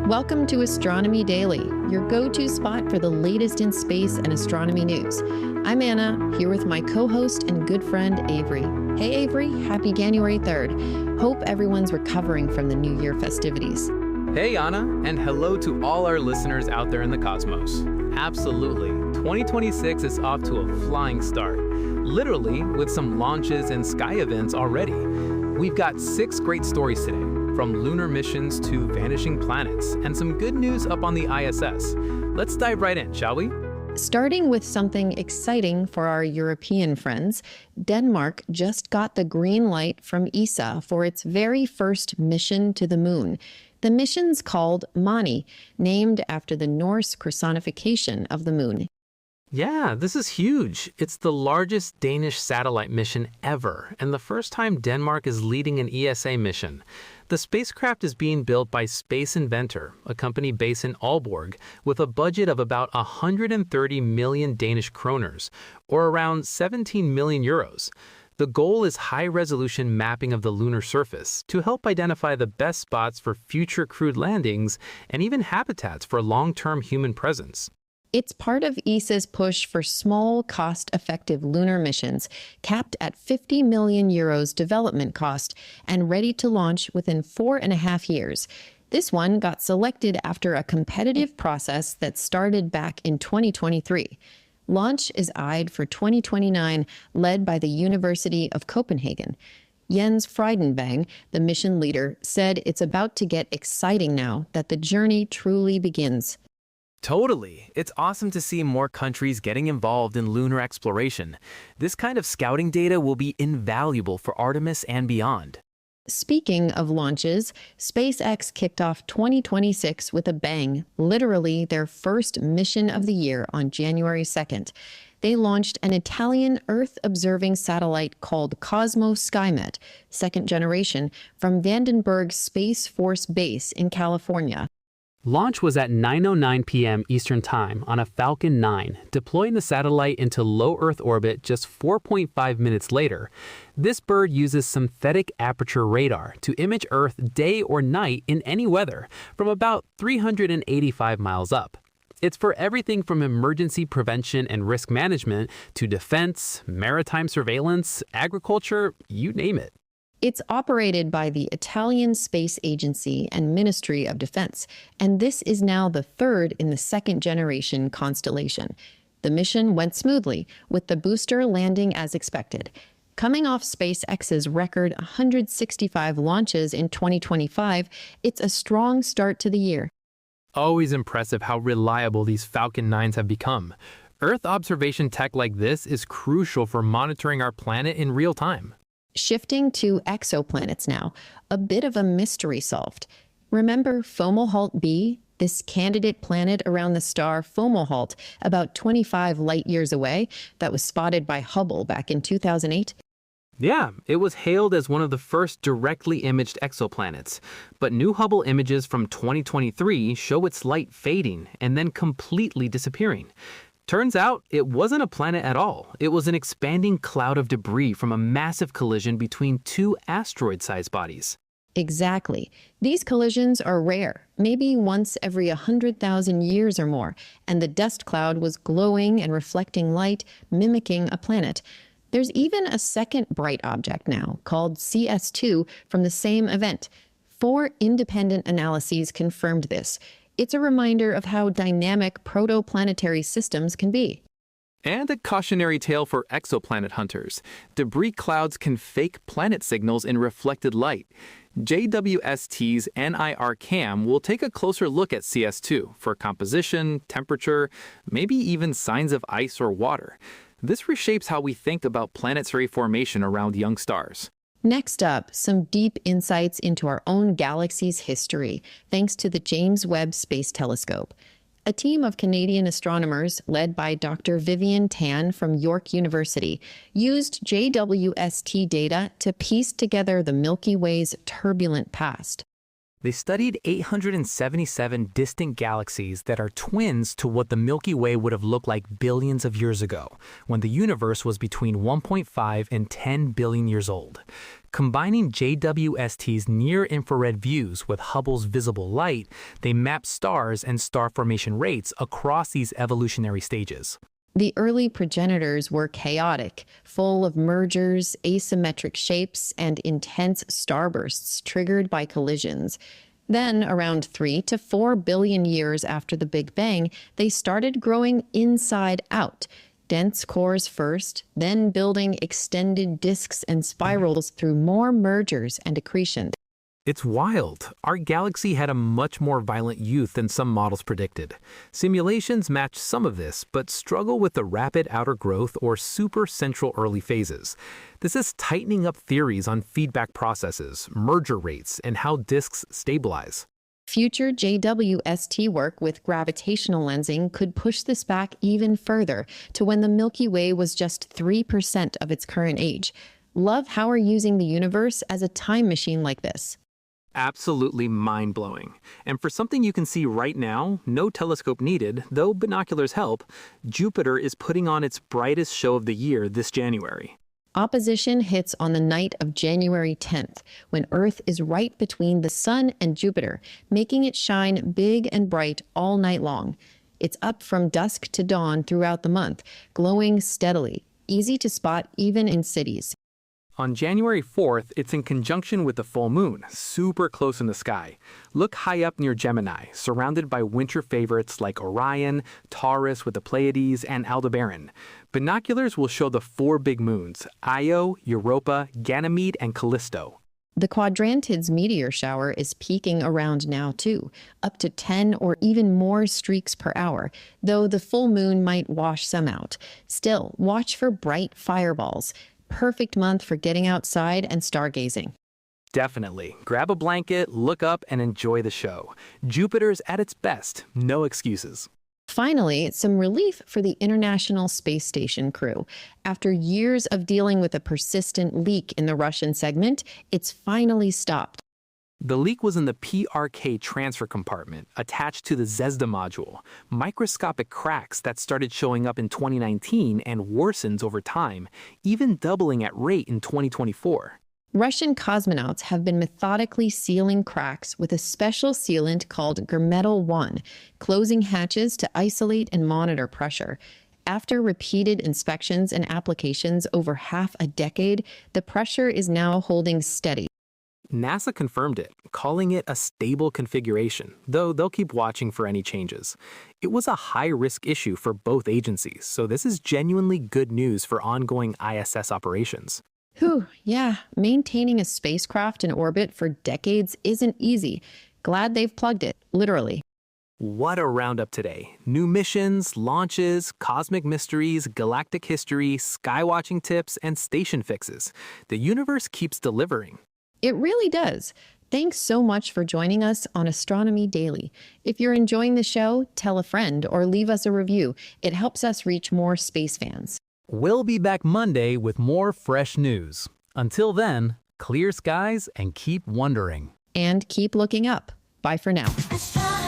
Welcome to Astronomy Daily, your go-to spot for the latest in space and astronomy news. I'm Anna, here with my co-host and good friend, Avery. Hey, Avery, happy January 3rd. Hope everyone's recovering from the New Year festivities. Hey, Anna, and hello to all our listeners out there in the cosmos. Absolutely, 2026 is off to a flying start, literally with some launches and sky events already. We've got 6 great stories today, from lunar missions to vanishing planets, and some good news up on the ISS. Let's dive right in, shall we? Starting with something exciting for our European friends, Denmark just got the green light from ESA for its very first mission to the moon. The mission's called Mani, named after the Norse personification of the moon. Yeah, this is huge. It's the largest Danish satellite mission ever, and the first time Denmark is leading an ESA mission. The spacecraft is being built by Space Inventor, a company based in Aalborg, with a budget of about 130 million Danish kroners, or around 17 million euros. The goal is high-resolution mapping of the lunar surface to help identify the best spots for future crewed landings and even habitats for long-term human presence. It's part of ESA's push for small, cost-effective lunar missions, capped at 50 million euros development cost and ready to launch within 4.5 years. This one got selected after a competitive process that started back in 2023. Launch is eyed for 2029, led by the University of Copenhagen. Jens Frydenbang, the mission leader, said it's about to get exciting now that the journey truly begins. Totally. It's awesome to see more countries getting involved in lunar exploration. This kind of scouting data will be invaluable for Artemis and beyond. Speaking of launches, SpaceX kicked off 2026 with a bang, literally their first mission of the year on January 2nd. They launched an Italian Earth-observing satellite called Cosmoskymet, second generation, from Vandenberg Space Force Base in California. Launch was at 9:09 p.m. Eastern Time on a Falcon 9, deploying the satellite into low Earth orbit just 4.5 minutes later. This bird uses synthetic aperture radar to image Earth day or night in any weather, from about 385 miles up. It's for everything from emergency prevention and risk management to defense, maritime surveillance, agriculture, you name it. It's operated by the Italian Space Agency and Ministry of Defense, and this is now the third in the second-generation constellation. The mission went smoothly, with the booster landing as expected. Coming off SpaceX's record 165 launches in 2025, it's a strong start to the year. Always impressive how reliable these Falcon 9s have become. Earth observation tech like this is crucial for monitoring our planet in real time. Shifting to exoplanets now, a bit of a mystery solved. Remember Fomalhaut B, this candidate planet around the star Fomalhaut, about 25 light-years away, that was spotted by Hubble back in 2008? Yeah, it was hailed as one of the first directly imaged exoplanets. But new Hubble images from 2023 show its light fading and then completely disappearing. Turns out, it wasn't a planet at all. It was an expanding cloud of debris from a massive collision between 2 asteroid-sized bodies. Exactly. These collisions are rare, maybe once every 100,000 years or more, and the dust cloud was glowing and reflecting light, mimicking a planet. There's even a second bright object now, called CS2, from the same event. 4 independent analyses confirmed this. It's a reminder of how dynamic protoplanetary systems can be. And a cautionary tale for exoplanet hunters. Debris clouds can fake planet signals in reflected light. JWST's NIR cam will take a closer look at CS2 for composition, temperature, maybe even signs of ice or water. This reshapes how we think about planetary formation around young stars. Next up, some deep insights into our own galaxy's history, thanks to the James Webb Space Telescope. A team of Canadian astronomers, led by Dr. Vivian Tan from York University, used JWST data to piece together the Milky Way's turbulent past. They studied 877 distant galaxies that are twins to what the Milky Way would have looked like billions of years ago, when the universe was between 1.5 and 10 billion years old. Combining JWST's near-infrared views with Hubble's visible light, they mapped stars and star formation rates across these evolutionary stages. The early progenitors were chaotic, full of mergers, asymmetric shapes, and intense starbursts triggered by collisions. Then, around 3 to 4 billion years after the Big Bang, they started growing inside out. Dense cores first, then building extended disks and spirals through more mergers and accretion. It's wild. Our galaxy had a much more violent youth than some models predicted. Simulations match some of this, but struggle with the rapid outer growth or super central early phases. This is tightening up theories on feedback processes, merger rates, and how disks stabilize. Future JWST work with gravitational lensing could push this back even further to when the Milky Way was just 3% of its current age. Love how we're using the universe as a time machine like this. Absolutely mind-blowing. And for something you can see right now, no telescope needed, though binoculars help, Jupiter is putting on its brightest show of the year this January. Opposition hits on the night of January 10th, when Earth is right between the Sun and Jupiter, making it shine big and bright all night long. It's up from dusk to dawn throughout the month, glowing steadily, easy to spot even in cities. On January 4th, it's in conjunction with the full moon, super close in the sky. Look high up near Gemini, surrounded by winter favorites like Orion, Taurus with the Pleiades, and Aldebaran. Binoculars will show the 4 big moons, Io, Europa, Ganymede, and Callisto. The Quadrantids meteor shower is peaking around now too, up to 10 or even more streaks per hour, though the full moon might wash some out. Still, watch for bright fireballs. Perfect month for getting outside and stargazing. Definitely. Grab a blanket, look up, and enjoy the show. Jupiter's at its best. No excuses. Finally, some relief for the International Space Station crew. After years of dealing with a persistent leak in the Russian segment, it's finally stopped. The leak was in the PRK transfer compartment attached to the Zvezda module, microscopic cracks that started showing up in 2019 and worsens over time, even doubling at rate in 2024. Russian cosmonauts have been methodically sealing cracks with a special sealant called Grmetal 1, closing hatches to isolate and monitor pressure. After repeated inspections and applications over half a decade, the pressure is now holding steady. NASA confirmed it, calling it a stable configuration, though they'll keep watching for any changes. It was a high-risk issue for both agencies, so this is genuinely good news for ongoing ISS operations. Whew, yeah, maintaining a spacecraft in orbit for decades isn't easy. Glad they've plugged it, literally. What a roundup today. New missions, launches, cosmic mysteries, galactic history, skywatching tips, and station fixes. The universe keeps delivering. It really does. Thanks so much for joining us on Astronomy Daily. If you're enjoying the show, tell a friend or leave us a review. It helps us reach more space fans. We'll be back Monday with more fresh news. Until then, clear skies and keep wondering. And keep looking up. Bye for now. Astronomy.